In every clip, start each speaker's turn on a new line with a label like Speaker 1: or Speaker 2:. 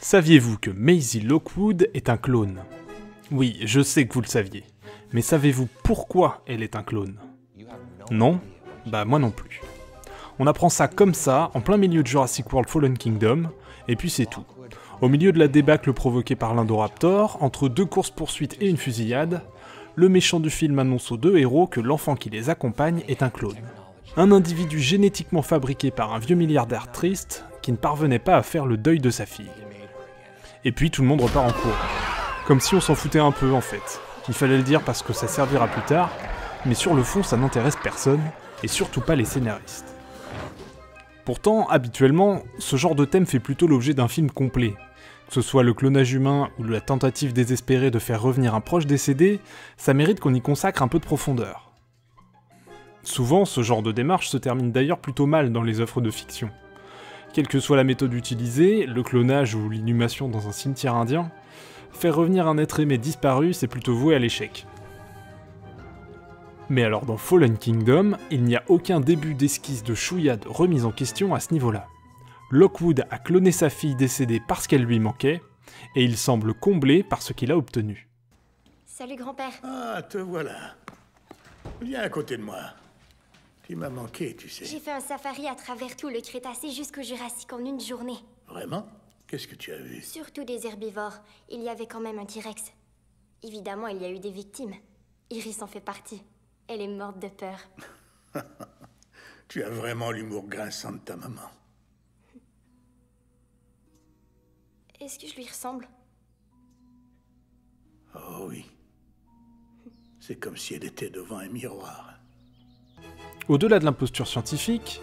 Speaker 1: Saviez-vous que Maisie Lockwood est un clone? Oui, je sais que vous le saviez, mais savez-vous pourquoi elle est un clone? Non? Bah moi non plus. On apprend ça comme ça, en plein milieu de Jurassic World Fallen Kingdom, et puis c'est tout. Au milieu de la débâcle provoquée par l'Indoraptor, entre deux courses-poursuites et une fusillade, le méchant du film annonce aux deux héros que l'enfant qui les accompagne est un clone. Un individu génétiquement fabriqué par un vieux milliardaire triste qui ne parvenait pas à faire le deuil de sa fille. Et puis tout le monde repart en cours. Comme si on s'en foutait un peu en fait. Il fallait le dire parce que ça servira plus tard, mais sur le fond ça n'intéresse personne, et surtout pas les scénaristes. Pourtant, habituellement, ce genre de thème fait plutôt l'objet d'un film complet. Que ce soit le clonage humain ou la tentative désespérée de faire revenir un proche décédé, ça mérite qu'on y consacre un peu de profondeur. Souvent, ce genre de démarche se termine d'ailleurs plutôt mal dans les œuvres de fiction. Quelle que soit la méthode utilisée, le clonage ou l'inhumation dans un cimetière indien, faire revenir un être aimé disparu, c'est plutôt voué à l'échec. Mais alors dans Fallen Kingdom, il n'y a aucun début d'esquisse de chouïa de remise en question à ce niveau-là. Lockwood a cloné sa fille décédée parce qu'elle lui manquait, et il semble comblé par ce qu'il a obtenu.
Speaker 2: Salut grand-père.
Speaker 3: Ah, te voilà. Viens à côté de moi. Tu m'as manqué, tu sais.
Speaker 2: J'ai fait un safari à travers tout le Crétacé jusqu'au Jurassique en une journée.
Speaker 3: Vraiment? Qu'est-ce que tu as vu?
Speaker 2: Surtout des herbivores. Il y avait quand même un T-Rex. Évidemment, il y a eu des victimes. Iris en fait partie. Elle est morte de peur.
Speaker 3: Tu as vraiment l'humour grinçant de ta maman.
Speaker 2: Est-ce que je lui ressemble?
Speaker 3: Oh oui. C'est comme si elle était devant un miroir.
Speaker 1: Au-delà de l'imposture scientifique,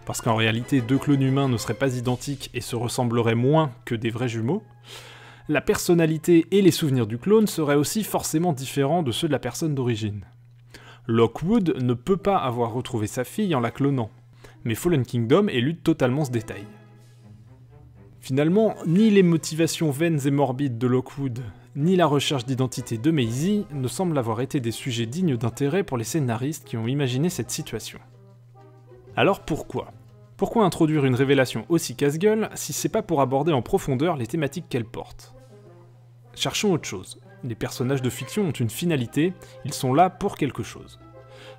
Speaker 1: parce qu'en réalité deux clones humains ne seraient pas identiques et se ressembleraient moins que des vrais jumeaux, la personnalité et les souvenirs du clone seraient aussi forcément différents de ceux de la personne d'origine. Lockwood ne peut pas avoir retrouvé sa fille en la clonant, mais Fallen Kingdom élude totalement ce détail. Finalement, ni les motivations vaines et morbides de Lockwood, ni la recherche d'identité de Maisie ne semblent avoir été des sujets dignes d'intérêt pour les scénaristes qui ont imaginé cette situation. Alors pourquoi? Pourquoi introduire une révélation aussi casse-gueule si c'est pas pour aborder en profondeur les thématiques qu'elle porte? Cherchons autre chose. Les personnages de fiction ont une finalité, ils sont là pour quelque chose.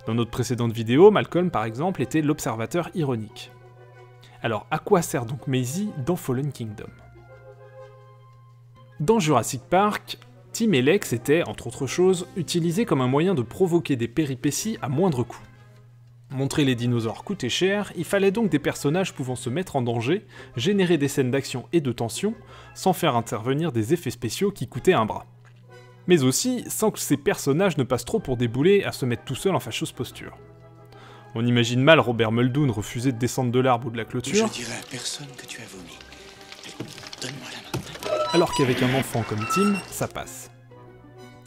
Speaker 1: Dans notre précédente vidéo, Malcolm par exemple était l'observateur ironique. Alors à quoi sert donc Maisie dans Fallen Kingdom? Dans Jurassic Park, Tim et Lex étaient, entre autres choses, utilisés comme un moyen de provoquer des péripéties à moindre coût. Montrer les dinosaures coûtait cher, il fallait donc des personnages pouvant se mettre en danger, générer des scènes d'action et de tension, sans faire intervenir des effets spéciaux qui coûtaient un bras. Mais aussi sans que ces personnages ne passent trop pour des boulets à se mettre tout seuls en fâcheuse posture. On imagine mal Robert Muldoon refuser de descendre de l'arbre ou de la clôture,
Speaker 4: Je dirai à personne que tu as vomi. Donne-moi la main.
Speaker 1: alors qu'avec un enfant comme Tim, ça passe.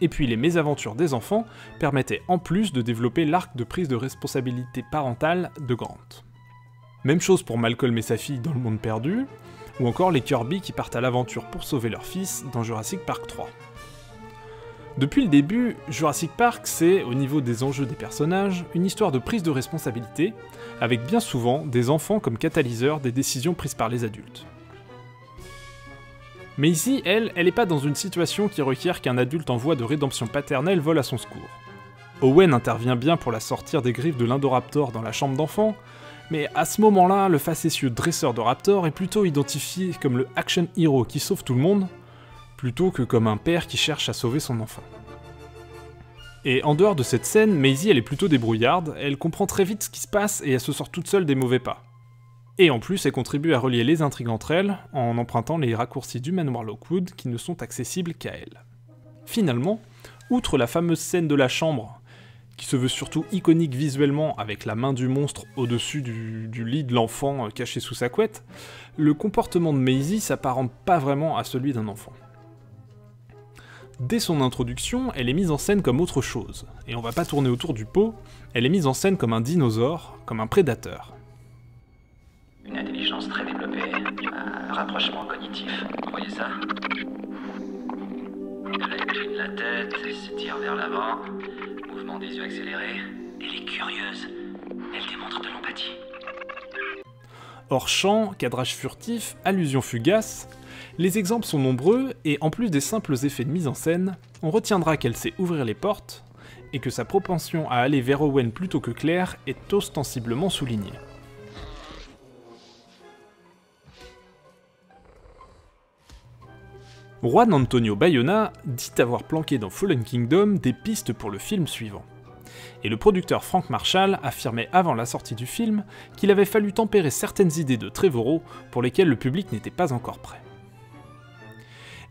Speaker 1: Et puis les mésaventures des enfants permettaient en plus de développer l'arc de prise de responsabilité parentale de Grant. Même chose pour Malcolm et sa fille dans Le Monde Perdu, ou encore les Kirby qui partent à l'aventure pour sauver leur fils dans Jurassic Park 3. Depuis le début, Jurassic Park, c'est, au niveau des enjeux des personnages, une histoire de prise de responsabilité, avec bien souvent des enfants comme catalyseurs des décisions prises par les adultes. Mais ici, elle est pas dans une situation qui requiert qu'un adulte en voie de rédemption paternelle vole à son secours. Owen intervient bien pour la sortir des griffes de l'Indoraptor dans la chambre d'enfant, mais à ce moment-là, le facétieux dresseur de raptor est plutôt identifié comme le action hero qui sauve tout le monde, plutôt que comme un père qui cherche à sauver son enfant. Et en dehors de cette scène, Maisie elle est plutôt débrouillarde, elle comprend très vite ce qui se passe et elle se sort toute seule des mauvais pas. Et en plus, elle contribue à relier les intrigues entre elles, en empruntant les raccourcis du manoir Lockwood qui ne sont accessibles qu'à elle. Finalement, outre la fameuse scène de la chambre, qui se veut surtout iconique visuellement avec la main du monstre au-dessus du lit de l'enfant caché sous sa couette, le comportement de Maisie s'apparente pas vraiment à celui d'un enfant. Dès son introduction, elle est mise en scène comme autre chose, et on va pas tourner autour du pot, elle est mise en scène comme un dinosaure, comme un prédateur.
Speaker 5: Une intelligence très développée, un rapprochement cognitif. Vous voyez ça? Elle incline la tête, elle s'étire vers l'avant, mouvement des yeux accélérés. Elle est curieuse, elle démontre de l'empathie.
Speaker 1: Hors champ, cadrage furtif, allusion fugace, Les exemples sont nombreux, et en plus des simples effets de mise en scène, on retiendra qu'elle sait ouvrir les portes, et que sa propension à aller vers Owen plutôt que Claire est ostensiblement soulignée. Juan Antonio Bayona dit avoir planqué dans Fallen Kingdom des pistes pour le film suivant. Et le producteur Frank Marshall affirmait avant la sortie du film qu'il avait fallu tempérer certaines idées de Trevorrow pour lesquelles le public n'était pas encore prêt.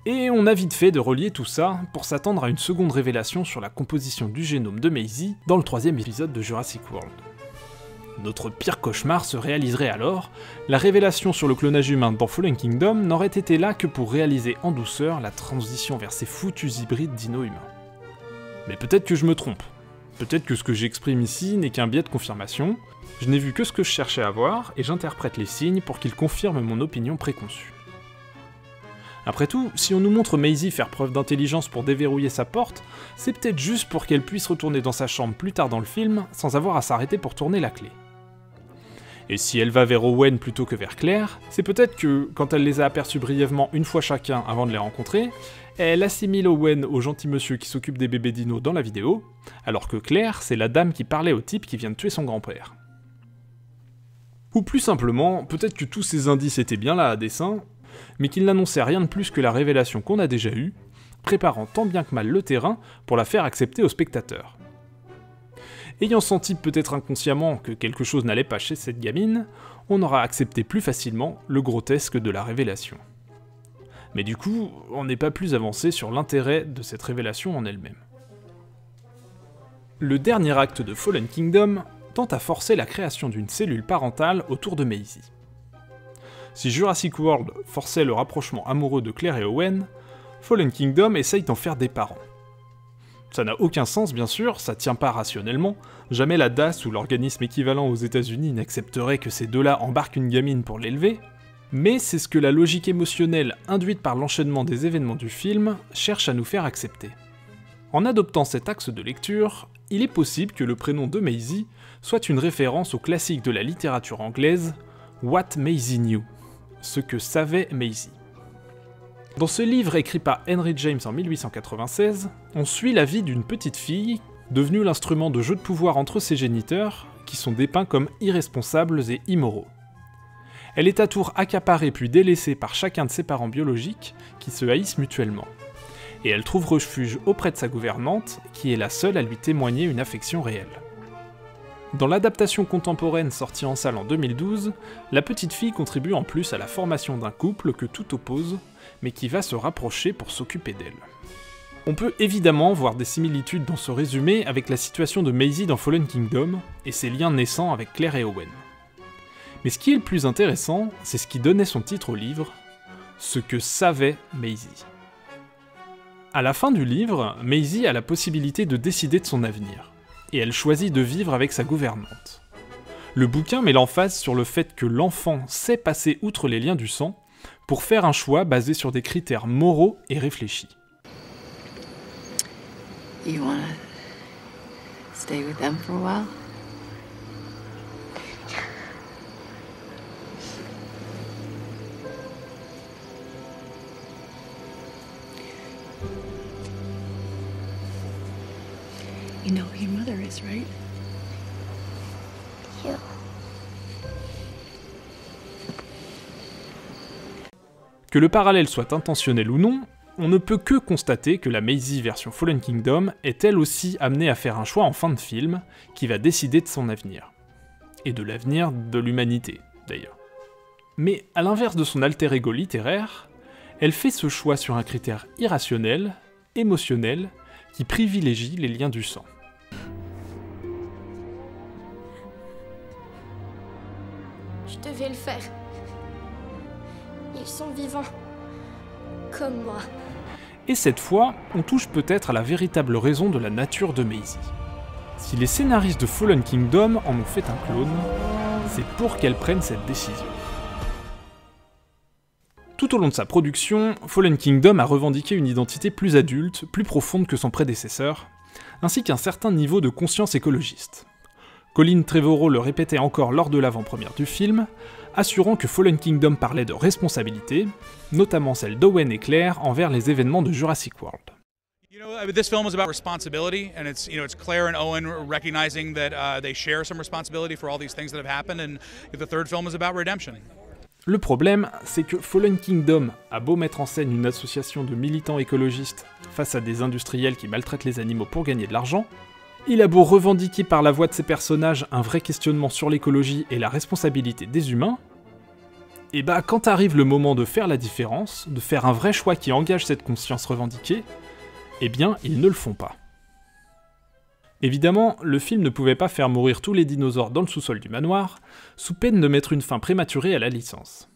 Speaker 1: Et on a vite fait de relier tout ça pour s'attendre à une seconde révélation sur la composition du génome de Maisie dans le 3e épisode de Jurassic World. Notre pire cauchemar se réaliserait alors, la révélation sur le clonage humain dans Fallen Kingdom n'aurait été là que pour réaliser en douceur la transition vers ces foutus hybrides dino-humains. Mais peut-être que je me trompe. Peut-être que ce que j'exprime ici n'est qu'un biais de confirmation, je n'ai vu que ce que je cherchais à voir, et j'interprète les signes pour qu'ils confirment mon opinion préconçue. Après tout, si on nous montre Maisie faire preuve d'intelligence pour déverrouiller sa porte, c'est peut-être juste pour qu'elle puisse retourner dans sa chambre plus tard dans le film, sans avoir à s'arrêter pour tourner la clé. Et si elle va vers Owen plutôt que vers Claire, c'est peut-être que, quand elle les a aperçus brièvement une fois chacun avant de les rencontrer, elle assimile Owen au gentil monsieur qui s'occupe des bébés dinos dans la vidéo, alors que Claire, c'est la dame qui parlait au type qui vient de tuer son grand-père. Ou plus simplement, peut-être que tous ces indices étaient bien là à dessein, mais qu'ils n'annonçaient rien de plus que la révélation qu'on a déjà eue, préparant tant bien que mal le terrain pour la faire accepter au spectateur. Ayant senti peut-être inconsciemment que quelque chose n'allait pas chez cette gamine, on aura accepté plus facilement le grotesque de la révélation. Mais du coup, on n'est pas plus avancé sur l'intérêt de cette révélation en elle-même. Le dernier acte de Fallen Kingdom tente à forcer la création d'une cellule parentale autour de Maisie. Si Jurassic World forçait le rapprochement amoureux de Claire et Owen, Fallen Kingdom essaye d'en faire des parents. Ça n'a aucun sens bien sûr, ça tient pas rationnellement, jamais la DAS ou l'organisme équivalent aux États-Unis n'accepterait que ces deux-là embarquent une gamine pour l'élever, mais c'est ce que la logique émotionnelle induite par l'enchaînement des événements du film cherche à nous faire accepter. En adoptant cet axe de lecture, il est possible que le prénom de Maisie soit une référence au classique de la littérature anglaise « What Maisie Knew », ce que savait Maisie. Dans ce livre écrit par Henry James en 1896, on suit la vie d'une petite fille, devenue l'instrument de jeu de pouvoir entre ses géniteurs, qui sont dépeints comme irresponsables et immoraux. Elle est à tour accaparée puis délaissée par chacun de ses parents biologiques, qui se haïssent mutuellement. Et elle trouve refuge auprès de sa gouvernante, qui est la seule à lui témoigner une affection réelle. Dans l'adaptation contemporaine sortie en salle en 2012, la petite fille contribue en plus à la formation d'un couple que tout oppose, mais qui va se rapprocher pour s'occuper d'elle. On peut évidemment voir des similitudes dans ce résumé avec la situation de Maisie dans Fallen Kingdom, et ses liens naissants avec Claire et Owen. Mais ce qui est le plus intéressant, c'est ce qui donnait son titre au livre, ce que savait Maisie. À la fin du livre, Maisie a la possibilité de décider de son avenir, et elle choisit de vivre avec sa gouvernante. Le bouquin met l'emphase sur le fait que l'enfant sait passer outre les liens du sang pour faire un choix basé sur des critères moraux et réfléchis.
Speaker 6: You wanna stay with them for a while? You know who your mother is, right?
Speaker 2: You.
Speaker 1: Que le parallèle soit intentionnel ou non, on ne peut que constater que la Maisie version Fallen Kingdom est elle aussi amenée à faire un choix en fin de film qui va décider de son avenir. Et de l'avenir de l'humanité, d'ailleurs. Mais à l'inverse de son alter ego littéraire, elle fait ce choix sur un critère irrationnel, émotionnel, qui privilégie les liens du sang.
Speaker 2: Je devais le faire. Ils sont vivants. Comme moi.
Speaker 1: Et cette fois, on touche peut-être à la véritable raison de la nature de Maisie. Si les scénaristes de Fallen Kingdom en ont fait un clone, c'est pour qu'elle prenne cette décision. Tout au long de sa production, Fallen Kingdom a revendiqué une identité plus adulte, plus profonde que son prédécesseur, ainsi qu'un certain niveau de conscience écologiste. Colin Trevorrow le répétait encore lors de l'avant-première du film, assurant que Fallen Kingdom parlait de responsabilité, notamment celle d'Owen et Claire envers les événements de Jurassic World.
Speaker 7: This film is about responsibility, and it's Claire and Owen recognizing that they share some responsibility for all these things that have happened, and the third film is about redemption.
Speaker 1: Le problème, c'est que Fallen Kingdom a beau mettre en scène une association de militants écologistes face à des industriels qui maltraitent les animaux pour gagner de l'argent, il a beau revendiquer par la voix de ses personnages un vrai questionnement sur l'écologie et la responsabilité des humains, et bah quand arrive le moment de faire la différence, de faire un vrai choix qui engage cette conscience revendiquée, eh bien ils ne le font pas. Évidemment, le film ne pouvait pas faire mourir tous les dinosaures dans le sous-sol du manoir, sous peine de mettre une fin prématurée à la licence.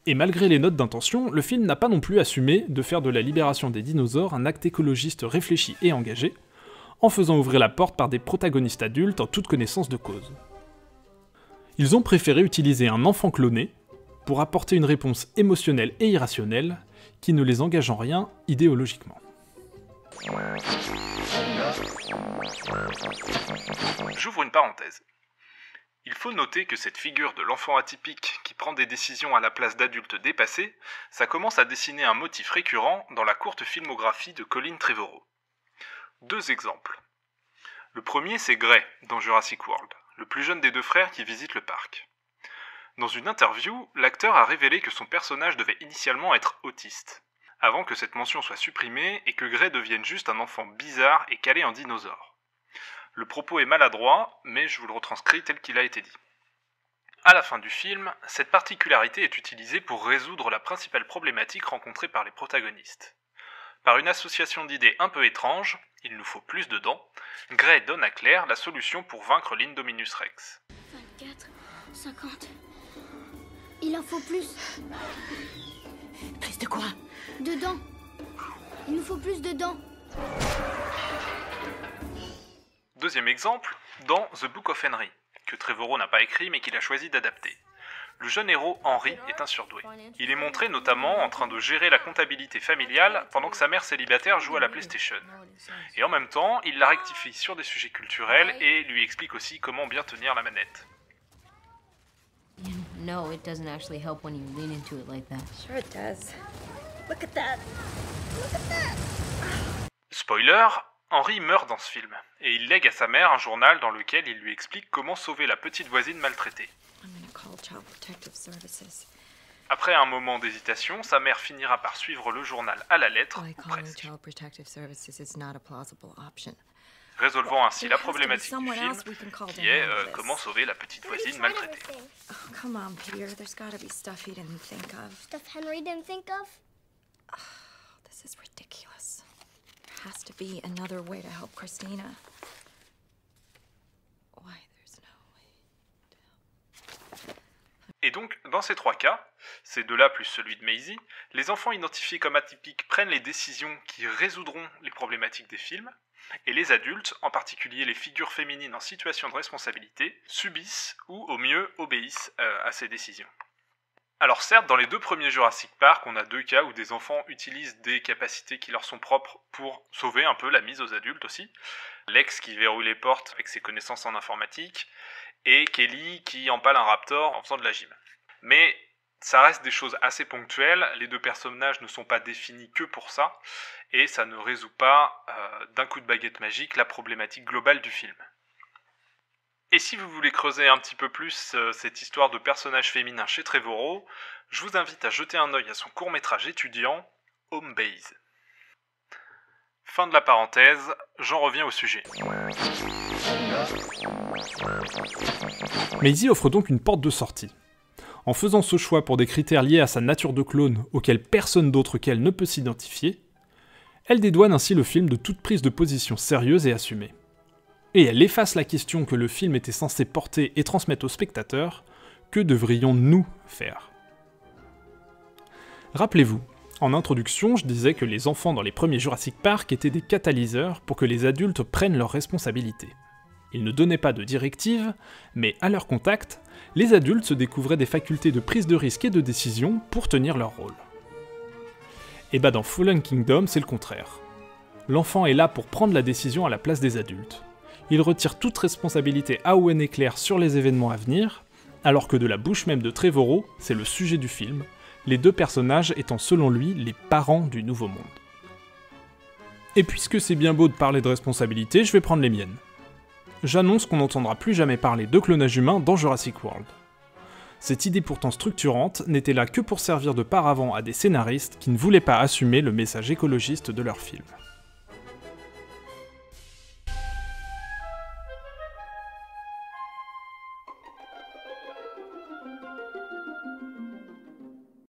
Speaker 1: Et malgré les notes d'intention, le film n'a pas non plus assumé de faire de la libération des dinosaures un acte écologiste réfléchi et engagé, en faisant ouvrir la porte par des protagonistes adultes en toute connaissance de cause. Ils ont préféré utiliser un enfant cloné pour apporter une réponse émotionnelle et irrationnelle qui ne les engage en rien idéologiquement.
Speaker 8: J'ouvre une parenthèse. Il faut noter que cette figure de l'enfant atypique qui prend des décisions à la place d'adultes dépassés, ça commence à dessiner un motif récurrent dans la courte filmographie de Colin Trevorrow. 2 exemples. Le premier, c'est Gray, dans Jurassic World, le plus jeune des 2 frères qui visite le parc. Dans une interview, l'acteur a révélé que son personnage devait initialement être autiste, avant que cette mention soit supprimée et que Gray devienne juste un enfant bizarre et calé en dinosaure. Le propos est maladroit, mais je vous le retranscris tel qu'il a été dit. À la fin du film, cette particularité est utilisée pour résoudre la principale problématique rencontrée par les protagonistes. Par une association d'idées un peu étrange, il nous faut plus de dents, Gray donne à Claire la solution pour vaincre l'Indominus Rex.
Speaker 2: 24, 50... Il en faut plus.
Speaker 6: Plus de quoi?
Speaker 2: De dents. Il nous faut plus de dents.
Speaker 8: Deuxième exemple, dans The Book of Henry, que Trevorrow n'a pas écrit mais qu'il a choisi d'adapter. Le jeune héros Henry est un surdoué. Il est montré notamment en train de gérer la comptabilité familiale pendant que sa mère célibataire joue à la PlayStation. Et en même temps, il la rectifie sur des sujets culturels et lui explique aussi comment bien tenir la manette.
Speaker 9: No, it doesn't actually help when you lean into it like that.
Speaker 2: Sure it does. Look at that. Look at that.
Speaker 8: Spoiler, Henry meurt dans ce film, et il lègue à sa mère un journal dans lequel il lui explique comment sauver la petite voisine maltraitée. Après un moment d'hésitation, sa mère finira par suivre le journal à la lettre, ou presque, résolvant ainsi la problématique du film, qui est comment sauver la petite voisine maltraitée.
Speaker 2: Oh, come on, Peter. There's got to be stuff he didn't think of. Stuff Henry didn't think of?
Speaker 6: Oh, this is ridiculous. There has to be another way to help Christina. Why, there's no way to help.
Speaker 8: Et donc, dans ces 3 cas, ces 2-là plus celui de Maisie, les enfants identifiés comme atypiques prennent les décisions qui résoudront les problématiques des films, et les adultes, en particulier les figures féminines en situation de responsabilité, subissent ou au mieux obéissent à ces décisions. Alors certes, dans les 2 premiers Jurassic Park, on a 2 cas où des enfants utilisent des capacités qui leur sont propres pour sauver un peu la mise aux adultes aussi. Lex qui verrouille les portes avec ses connaissances en informatique, et Kelly qui empale un raptor en faisant de la gym. Mais ça reste des choses assez ponctuelles, les 2 personnages ne sont pas définis que pour ça, et ça ne résout pas, d'un coup de baguette magique, la problématique globale du film. Et si vous voulez creuser un petit peu plus cette histoire de personnage féminin chez Trevorrow, je vous invite à jeter un œil à son court-métrage étudiant, Home Base. Fin de la parenthèse, j'en reviens au sujet.
Speaker 1: Maisie offre donc une porte de sortie. En faisant ce choix pour des critères liés à sa nature de clone auxquels personne d'autre qu'elle ne peut s'identifier, elle dédouane ainsi le film de toute prise de position sérieuse et assumée. Et elle efface la question que le film était censé porter et transmettre aux spectateurs, que devrions-nous faire ? Rappelez-vous, en introduction, je disais que les enfants dans les premiers Jurassic Park étaient des catalyseurs pour que les adultes prennent leurs responsabilités. Ils ne donnaient pas de directives, mais à leur contact, les adultes se découvraient des facultés de prise de risque et de décision pour tenir leur rôle. Et bah dans Fallen Kingdom, c'est le contraire. L'enfant est là pour prendre la décision à la place des adultes. Il retire toute responsabilité à Owen et Claire sur les événements à venir, alors que de la bouche même de Trevorrow, c'est le sujet du film, les deux personnages étant selon lui les parents du Nouveau Monde. Et puisque c'est bien beau de parler de responsabilité, je vais prendre les miennes. J'annonce qu'on n'entendra plus jamais parler de clonage humain dans Jurassic World. Cette idée pourtant structurante n'était là que pour servir de paravent à des scénaristes qui ne voulaient pas assumer le message écologiste de leur film.